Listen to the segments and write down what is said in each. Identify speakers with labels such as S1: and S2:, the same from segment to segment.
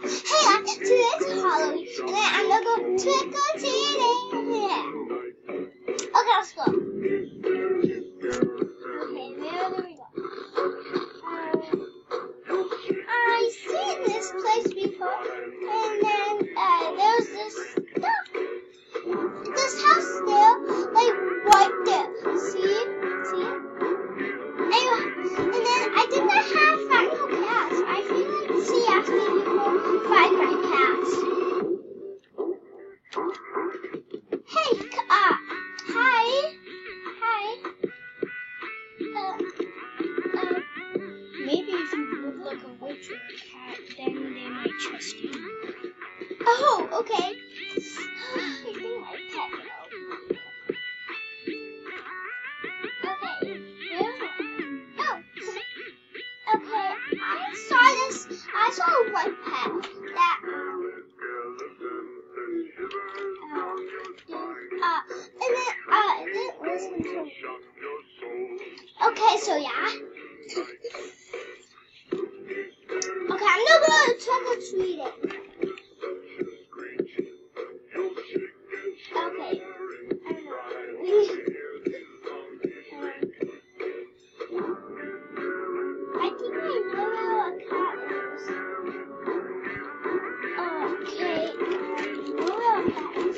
S1: Hey, today's Halloween, and then I'm gonna go trick or treating. Yeah. Okay, let's go. Okay, there we go. I've seen this place before, and then there's this house there, like right there. See? And then I did not have final cats. I feel like she asked me before find my cats. Hey, hi.
S2: Maybe if you look like a witch or a cat, then they might trust you.
S1: Oh, okay. I think my pet knows. Okay. Oh. Okay. I saw one pet that and then listen to. Okay, so yeah. Okay, I'm gonna go trick or treating. Okay. I think I know how a cat is. Okay. I know how a cat is.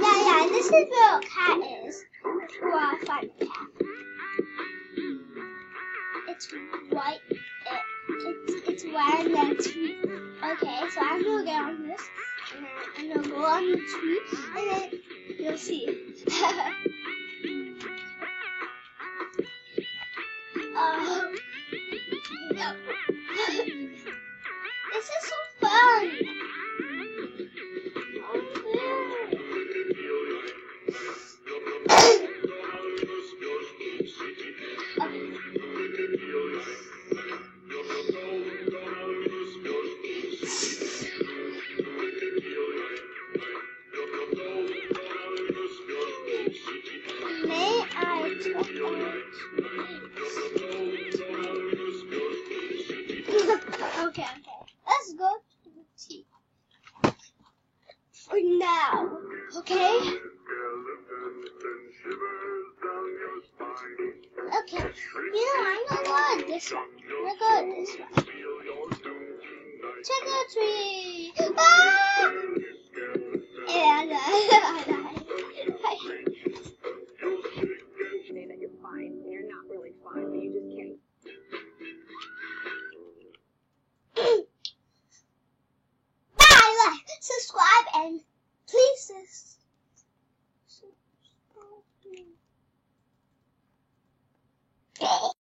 S1: Yeah, this is where a cat is. Where I find a cat. It's white. It's white and then tree. Okay, so I'm gonna get on this, and then I'm gonna go on the tree, and then you'll see. This is so fun. May I trick or treat? Okay. Let's go to the tea. For now, okay? Okay. I'm gonna go this one. Trick or treat. Ah! And
S3: Say that you're fine. You're not really fine, but you just can't.
S1: Bye, like, subscribe, and please subscribe.